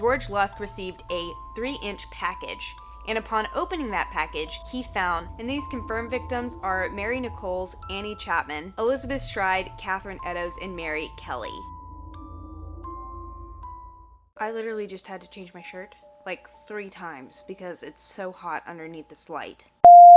George Lusk received a 3-inch package. And upon opening that package, he found, and these confirmed victims are Mary Nichols, Annie Chapman, Elizabeth Stride, Catherine Eddows, and Mary Kelly. I literally just had to change my shirt like 3 times because it's so hot underneath this light.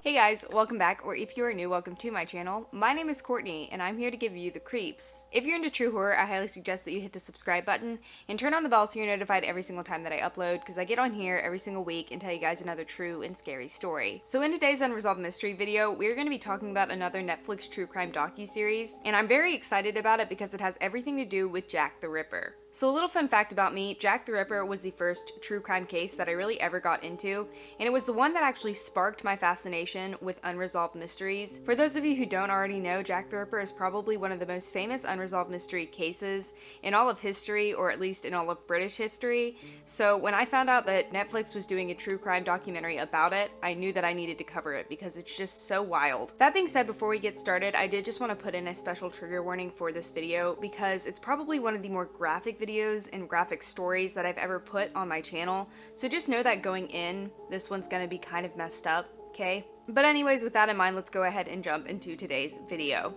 Hey guys, welcome back, or if you are new, welcome to my channel. My name is Courtney, and I'm here to give you the creeps. If you're into true horror, I highly suggest that you hit the subscribe button and turn on the bell so you're notified every single time that I upload, because I get on here every single week and tell you guys another true and scary story. So in today's Unresolved Mystery video, we're going to be talking about another Netflix true crime docuseries, and I'm very excited about it because it has everything to do with Jack the Ripper. So a little fun fact about me, Jack the Ripper was the first true crime case that I really ever got into, and it was the one that actually sparked my fascination with unresolved mysteries. For those of you who don't already know, Jack the Ripper is probably one of the most famous unresolved mystery cases in all of history, or at least in all of British history. So when I found out that Netflix was doing a true crime documentary about it, I knew that I needed to cover it because it's just so wild. That being said, before we get started, I did just want to put in a special trigger warning for this video because it's probably one of the more graphic videos and graphic stories that I've ever put on my channel. So just know that going in, this one's gonna be kind of messed up, okay? But anyways, with that in mind, let's go ahead and jump into today's video.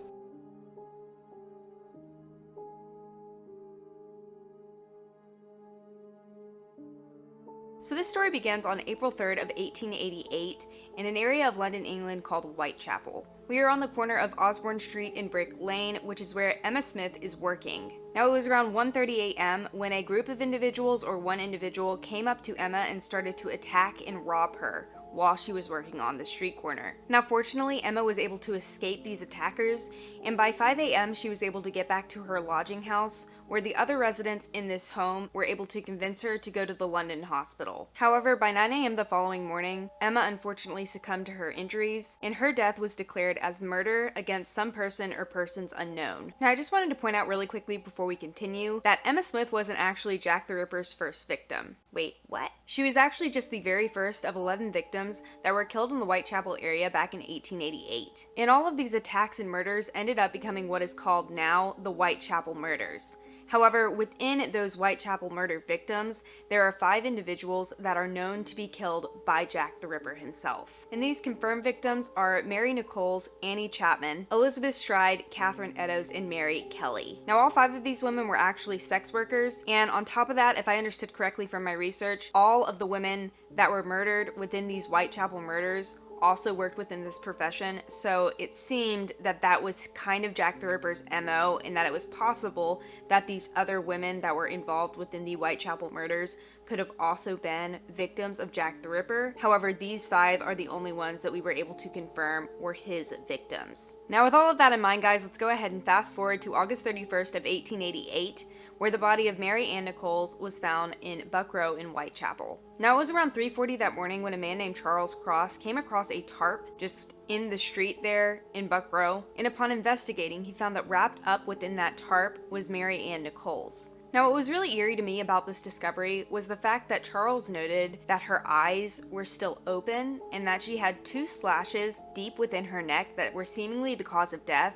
So this story begins on April 3rd of 1888 in an area of London, England called Whitechapel. We are on the corner of Osborne Street and Brick Lane, which is where Emma Smith is working. Now it was around 1:30 a.m. when a group of individuals, or one individual, came up to Emma and started to attack and rob her while she was working on the street corner. Now fortunately, Emma was able to escape these attackers, and by 5 a.m. she was able to get back to her lodging house, where the other residents in this home were able to convince her to go to the London hospital. However, by 9 a.m. the following morning, Emma unfortunately succumbed to her injuries, and her death was declared as murder against some person or persons unknown. Now I just wanted to point out really quickly before we continue that Emma Smith wasn't actually Jack the Ripper's first victim. Wait, what? She was actually just the very first of 11 victims that were killed in the Whitechapel area back in 1888. And all of these attacks and murders ended up becoming what is called now the Whitechapel Murders. However, within those Whitechapel murder victims, there are 5 individuals that are known to be killed by Jack the Ripper himself. And these confirmed victims are Mary Nichols, Annie Chapman, Elizabeth Stride, Catherine Eddows, and Mary Kelly. Now all 5 of these women were actually sex workers, and on top of that, if I understood correctly from my research, all of the women that were murdered within these Whitechapel murders also worked within this profession, so it seemed that that was kind of Jack the Ripper's MO, and that it was possible that these other women that were involved within the Whitechapel murders could have also been victims of Jack the Ripper. However, these 5 are the only ones that we were able to confirm were his victims. Now with all of that in mind, guys, let's go ahead and fast forward to August 31st of 1888, where the body of Mary Ann Nichols was found in Buck Row in Whitechapel. Now it was around 3:40 that morning when a man named Charles Cross came across a tarp just in the street there in Buck Row, and upon investigating, he found that wrapped up within that tarp was Mary Ann Nichols. Now what was really eerie to me about this discovery was the fact that Charles noted that her eyes were still open and that she had 2 slashes deep within her neck that were seemingly the cause of death,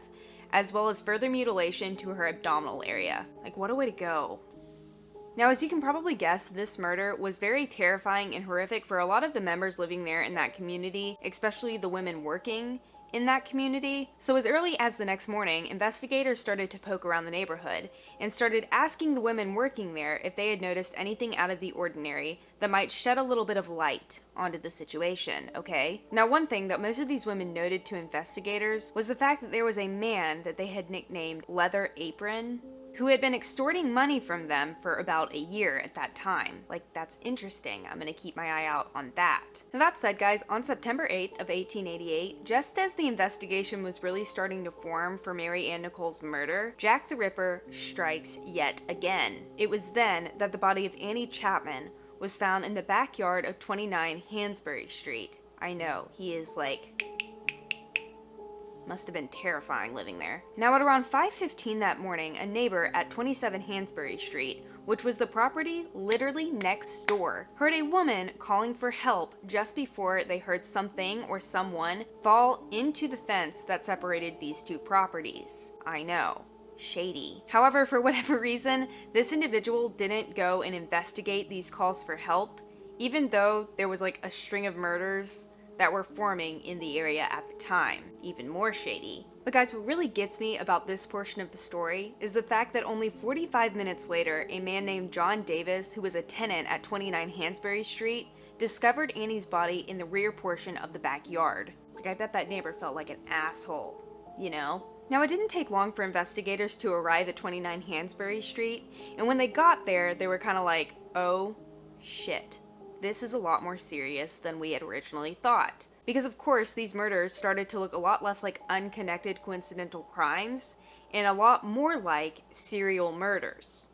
as well as further mutilation to her abdominal area. Like, what a way to go. Now, as you can probably guess, this murder was very terrifying and horrific for a lot of the members living there in that community, especially the women working in that community. So as early as the next morning, investigators started to poke around the neighborhood and started asking the women working there if they had noticed anything out of the ordinary that might shed a little bit of light onto the situation, okay? Now one thing that most of these women noted to investigators was the fact that there was a man that they had nicknamed Leather Apron, who had been extorting money from them for about a year at that time. Like, that's interesting. I'm gonna keep my eye out on that. Now that said, guys, on September 8th of 1888, just as the investigation was really starting to form for Mary Ann Nichols' murder, Jack the Ripper strikes yet again. It was then that the body of Annie Chapman was found in the backyard of 29 Hansbury Street. I know, he is like... must have been terrifying living there. Now at around 5:15 that morning, a neighbor at 27 Hansbury Street, which was the property literally next door, heard a woman calling for help just before they heard something or someone fall into the fence that separated these 2 properties. I know. shady. However, for whatever reason, this individual didn't go and investigate these calls for help, even though there was like a string of murders that were forming in the area at the time. Even more shady. But guys, what really gets me about this portion of the story is the fact that only 45 minutes later, a man named John Davis, who was a tenant at 29 Hansberry Street, discovered Annie's body in the rear portion of the backyard. Like, I bet that neighbor felt like an asshole, you know? Now, it didn't take long for investigators to arrive at 29 Hansberry Street, and when they got there, they were kind of like, oh, shit. This is a lot more serious than we had originally thought. Because of course, these murders started to look a lot less like unconnected coincidental crimes, and a lot more like serial murders.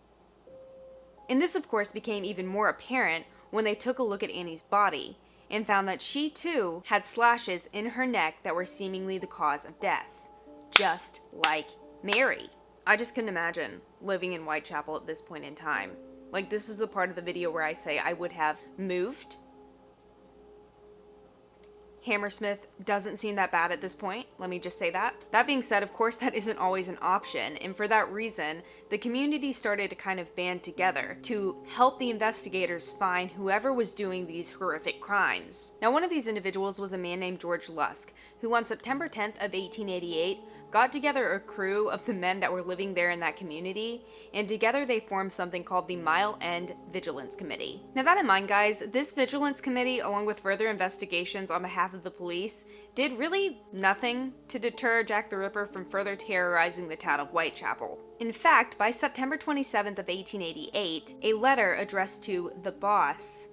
And this of course became even more apparent when they took a look at Annie's body, and found that she too had slashes in her neck that were seemingly the cause of death. Just like Mary. I just couldn't imagine living in Whitechapel at this point in time. Like, this is the part of the video where I say I would have moved. Hammersmith doesn't seem that bad at this point, let me just say that. That being said, of course, that isn't always an option, and for that reason, the community started to kind of band together to help the investigators find whoever was doing these horrific crimes. Now, one of these individuals was a man named George Lusk, who on September 10th of 1888 got together a crew of the men that were living there in that community, and together they formed something called the Mile End Vigilance Committee. Now that in mind, guys, this Vigilance Committee, along with further investigations on behalf of the police, did really nothing to deter Jack the Ripper from further terrorizing the town of Whitechapel. In fact, by September 27th of 1888, a letter addressed to the boss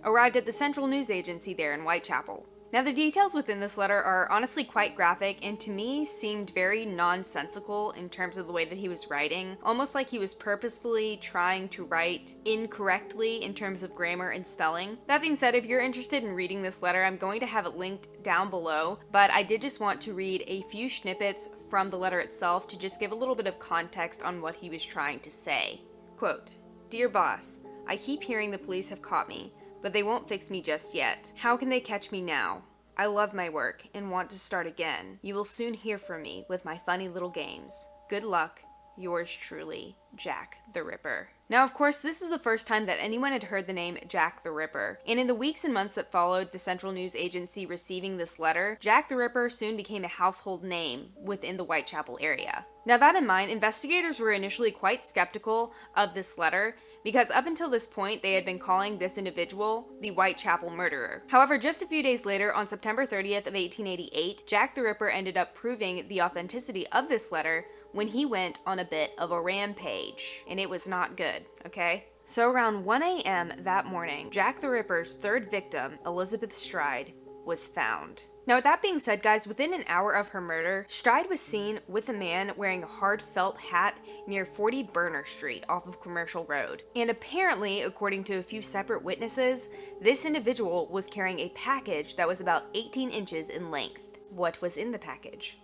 arrived at the Central News Agency there in Whitechapel. Now, the details within this letter are honestly quite graphic and to me seemed very nonsensical in terms of the way that he was writing, almost like he was purposefully trying to write incorrectly in terms of grammar and spelling. That being said, if you're interested in reading this letter, I'm going to have it linked down below, but I did just want to read a few snippets from the letter itself to just give a little bit of context on what he was trying to say. Quote, "Dear boss, I keep hearing the police have caught me, but they won't fix me just yet. How can they catch me now? I love my work and want to start again. You will soon hear from me with my funny little games. Good luck, yours truly, Jack the Ripper." Now, of course, this is the first time that anyone had heard the name Jack the Ripper, and in the weeks and months that followed the Central News Agency receiving this letter, Jack the Ripper soon became a household name within the Whitechapel area. Now, that in mind, investigators were initially quite skeptical of this letter, because up until this point, they had been calling this individual the Whitechapel Murderer. However, just a few days later, on September 30th of 1888, Jack the Ripper ended up proving the authenticity of this letter when he went on a bit of a rampage. And it was not good, okay? So around 1 a.m. that morning, Jack the Ripper's third victim, Elizabeth Stride, was found. Now, with that being said, guys, within an hour of her murder, Stride was seen with a man wearing a hard felt hat near 40 Burner Street off of Commercial Road. And apparently, according to a few separate witnesses, this individual was carrying a package that was about 18 inches in length. What was in the package?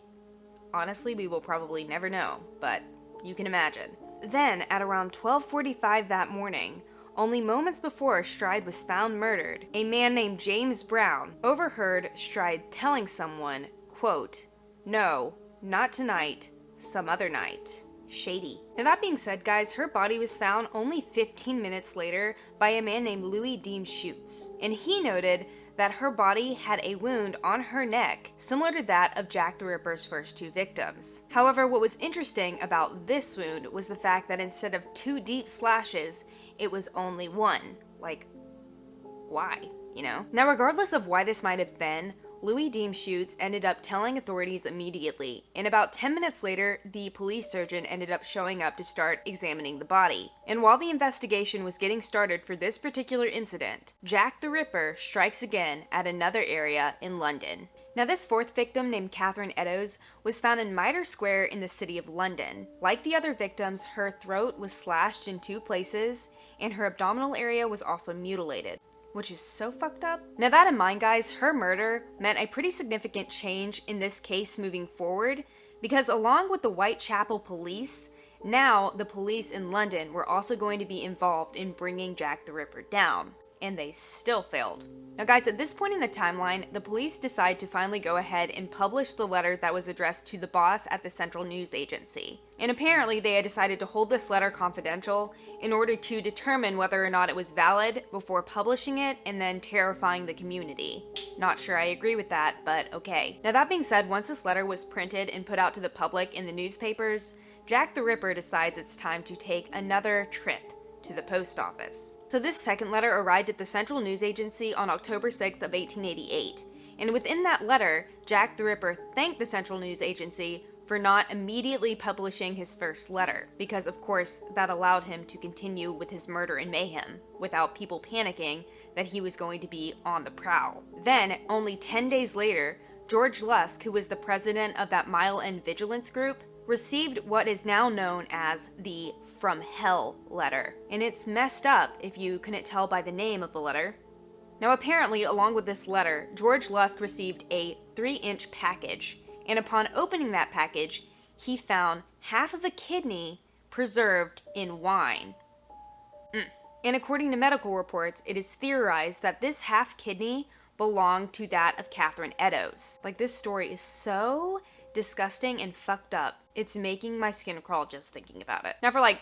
Honestly, we will probably never know, but you can imagine. Then, at around 12:45 that morning, only moments before Stride was found murdered, a man named James Brown overheard Stride telling someone, quote, "No, not tonight, some other night." Shady. Now, that being said, guys, her body was found only 15 minutes later by a man named Louis Deem Schutz, and he noted that her body had a wound on her neck similar to that of Jack the Ripper's first two victims. However, what was interesting about this wound was the fact that instead of 2 deep slashes, it was only 1. Like, why, you know? Now, regardless of why this might have been, Louis Deem Schutz ended up telling authorities immediately, and about 10 minutes later, the police surgeon ended up showing up to start examining the body. And while the investigation was getting started for this particular incident, Jack the Ripper strikes again at another area in London. Now, this fourth victim, named Catherine Eddows, was found in Mitre Square in the city of London. Like the other victims, her throat was slashed in 2 places, and her abdominal area was also mutilated, which is so fucked up. Now, that in mind, guys, her murder meant a pretty significant change in this case moving forward, because along with the Whitechapel police, now the police in London were also going to be involved in bringing Jack the Ripper down. and they still failed. Now guys, at this point in the timeline, the police decide to finally go ahead and publish the letter that was addressed to the boss at the Central News Agency. And apparently they had decided to hold this letter confidential in order to determine whether or not it was valid before publishing it and then terrifying the community. Not sure I agree with that, but okay. Now that being said, once this letter was printed and put out to the public in the newspapers, Jack the Ripper decides it's time to take another trip to the post office. So this second letter arrived at the Central News Agency on October 6th of 1888, and within that letter, Jack the Ripper thanked the Central News Agency for not immediately publishing his first letter, because of course that allowed him to continue with his murder and mayhem without people panicking that he was going to be on the prowl. Then, only 10 days later, George Lusk, who was the president of that Mile End Vigilance Group, received what is now known as the From Hell letter. And it's messed up if you couldn't tell by the name of the letter. Now apparently, along with this letter, George Lusk received a 3-inch package, and upon opening that package, he found half of a kidney preserved in wine. And according to medical reports, it is theorized that this half kidney belonged to that of Catherine Eddows. Like, this story is so disgusting and fucked up. It's making my skin crawl just thinking about it. Now, for like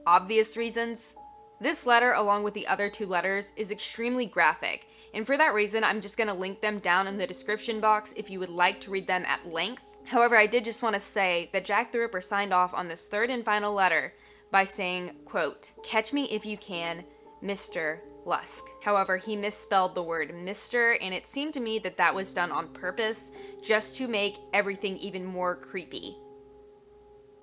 obvious reasons, this letter, along with the other 2 letters, is extremely graphic. And for that reason, I'm just gonna link them down in the description box if you would like to read them at length. However, I did just want to say that Jack the Ripper signed off on this third and final letter by saying, quote, "Catch me if you can, Mr. Lusk." However, he misspelled the word Mr., and it seemed to me that that was done on purpose, just to make everything even more creepy.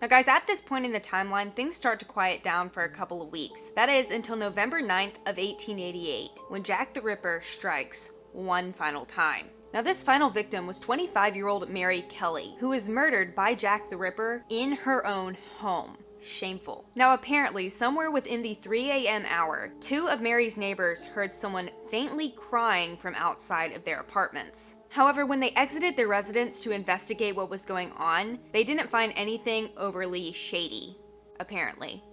Now guys, at this point in the timeline, things start to quiet down for a couple of weeks. That is until November 9th of 1888, when Jack the Ripper strikes one final time. Now this final victim was 25-year-old Mary Kelly, who was murdered by Jack the Ripper in her own home. Shameful. Now apparently, somewhere within the 3 a.m. hour, 2 of Mary's neighbors heard someone faintly crying from outside of their apartments. However, when they exited their residence to investigate what was going on, they didn't find anything overly shady, apparently.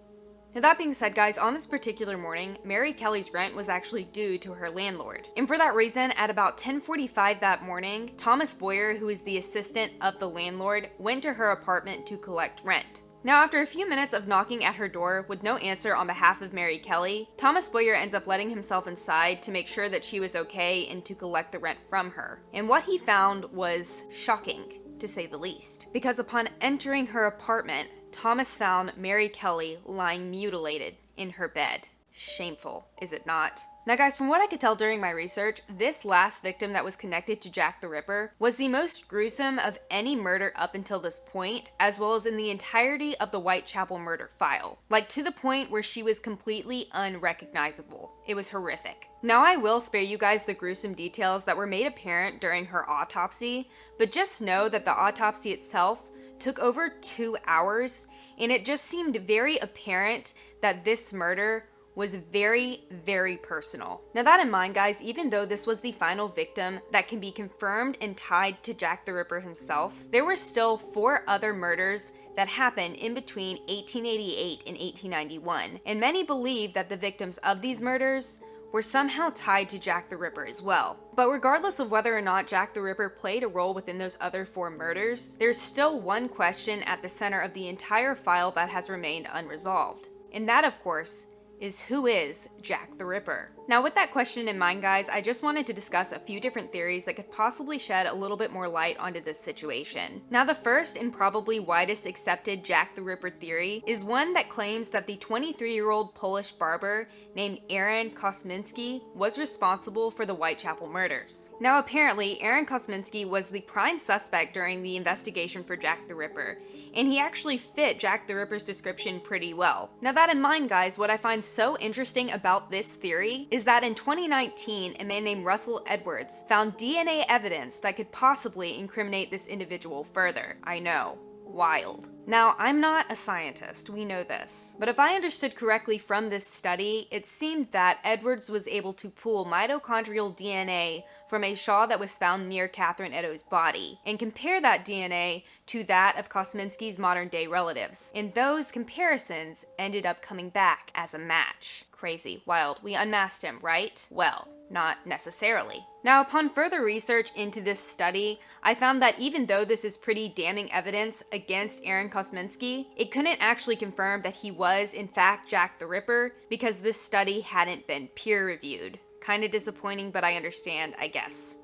Now that being said, guys, on this particular morning, Mary Kelly's rent was actually due to her landlord. And for that reason, at about 10:45 that morning, Thomas Boyer, who is the assistant of the landlord, went to her apartment to collect rent. Now, after a few minutes of knocking at her door with no answer on behalf of Mary Kelly, Thomas Boyer ends up letting himself inside to make sure that she was okay and to collect the rent from her. And what he found was shocking, to say the least. Because upon entering her apartment, Thomas found Mary Kelly lying mutilated in her bed. Shameful, is it not? Now guys, from what I could tell during my research, this last victim that was connected to Jack the Ripper was the most gruesome of any murder up until this point, as well as in the entirety of the Whitechapel murder file. Like, to the point where she was completely unrecognizable. It was horrific. Now I will spare you guys the gruesome details that were made apparent during her autopsy, but just know that the autopsy itself took over 2 hours, and it just seemed very apparent that this murder was very, very personal. Now that in mind, guys, even though this was the final victim that can be confirmed and tied to Jack the Ripper himself, there were still 4 other murders that happened in between 1888 and 1891, and many believe that the victims of these murders were somehow tied to Jack the Ripper as well. But regardless of whether or not Jack the Ripper played a role within those other 4 murders, there's still one question at the center of the entire file that has remained unresolved. And that, of course, is who is Jack the Ripper? Now with that question in mind, guys, I just wanted to discuss a few different theories that could possibly shed a little bit more light onto this situation. Now the first and probably widest accepted Jack the Ripper theory is one that claims that the 23-year-old Polish barber named Aaron Kosminski was responsible for the Whitechapel murders. Now apparently, Aaron Kosminski was the prime suspect during the investigation for Jack the Ripper, and he actually fit Jack the Ripper's description pretty well. Now that in mind, guys, what I find so interesting about this theory is that in 2019, a man named Russell Edwards found DNA evidence that could possibly incriminate this individual further. I know. Wild. Now, I'm not a scientist, we know this, but if I understood correctly from this study, it seemed that Edwards was able to pull mitochondrial DNA from a shawl that was found near Catherine Eddows' body, and compare that DNA to that of Kosminski's modern-day relatives, and those comparisons ended up coming back as a match. Crazy, wild. We unmasked him, right? Well, not necessarily. Now, upon further research into this study, I found that even though this is pretty damning evidence against Aaron Kosminski, it couldn't actually confirm that he was, in fact, Jack the Ripper because this study hadn't been peer-reviewed. Kinda disappointing, but I understand, I guess.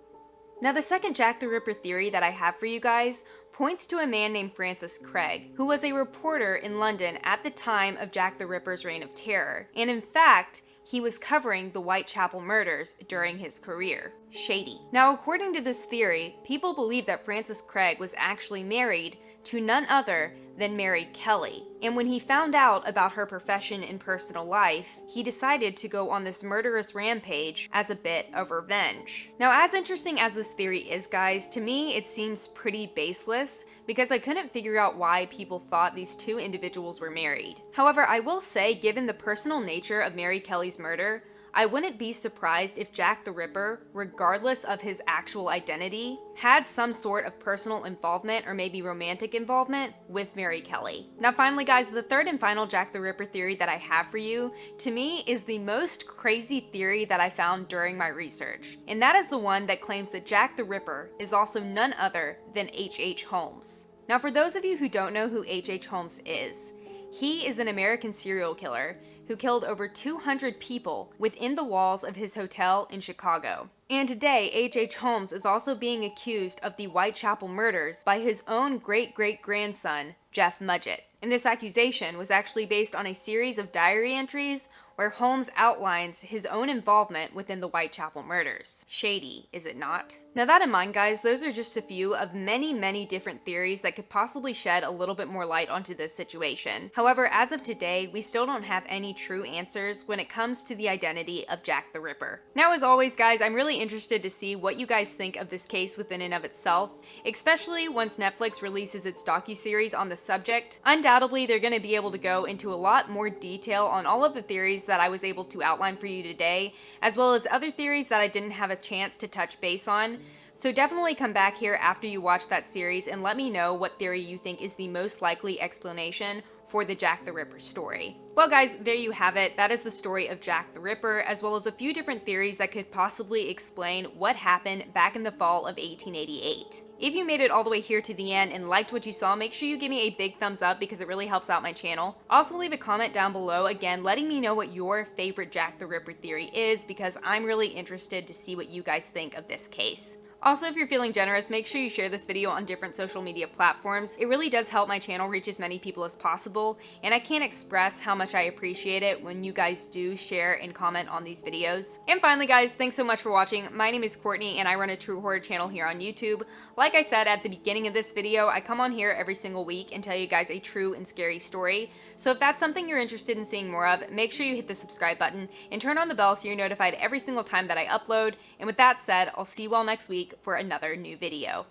Now, the second Jack the Ripper theory that I have for you guys points to a man named Francis Craig, who was a reporter in London at the time of Jack the Ripper's reign of terror, and in fact, he was covering the Whitechapel murders during his career. Shady. Now, according to this theory, people believe that Francis Craig was actually married to none other than Mary Kelly, and when he found out about her profession and personal life, he decided to go on this murderous rampage as a bit of revenge. Now, as interesting as this theory is, guys, to me it seems pretty baseless because I couldn't figure out why people thought these two individuals were married. However, I will say, given the personal nature of Mary Kelly's murder, I wouldn't be surprised if Jack the Ripper, regardless of his actual identity, had some sort of personal involvement or maybe romantic involvement with Mary Kelly. Now finally, guys, the third and final Jack the Ripper theory that I have for you, to me, is the most crazy theory that I found during my research. And that is the one that claims that Jack the Ripper is also none other than H.H. Holmes. Now, for those of you who don't know who H.H. Holmes is, he is an American serial killer who killed over 200 people within the walls of his hotel in Chicago. And today, H.H. Holmes is also being accused of the Whitechapel murders by his own great-great-grandson, Jeff Mudgett. And this accusation was actually based on a series of diary entries where Holmes outlines his own involvement within the Whitechapel murders. Shady, is it not? Now that in mind, guys, those are just a few of many different theories that could possibly shed a little bit more light onto this situation. However, as of today, we still don't have any true answers when it comes to the identity of Jack the Ripper. Now, as always, guys, I'm really interested to see what you guys think of this case within and of itself, especially once Netflix releases its docuseries on the subject. Undoubtedly, they're going to be able to go into a lot more detail on all of the theories that I was able to outline for you today, as well as other theories that I didn't have a chance to touch base on. So definitely come back here after you watch that series and let me know what theory you think is the most likely explanation for the Jack the Ripper story. Well guys, there you have it. That is the story of Jack the Ripper, as well as a few different theories that could possibly explain what happened back in the fall of 1888. If you made it all the way here to the end and liked what you saw, make sure you give me a big thumbs up because it really helps out my channel. Also leave a comment down below, again, letting me know what your favorite Jack the Ripper theory is because I'm really interested to see what you guys think of this case. Also, if you're feeling generous, make sure you share this video on different social media platforms. It really does help my channel reach as many people as possible, and I can't express how much I appreciate it when you guys do share and comment on these videos. And finally, guys, thanks so much for watching. My name is Courtney, and I run a true horror channel here on YouTube. Like I said at the beginning of this video, I come on here every single week and tell you guys a true and scary story. So if that's something you're interested in seeing more of, make sure you hit the subscribe button and turn on the bell so you're notified every single time that I upload. And with that said, I'll see you all next week for another new video.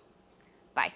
Bye.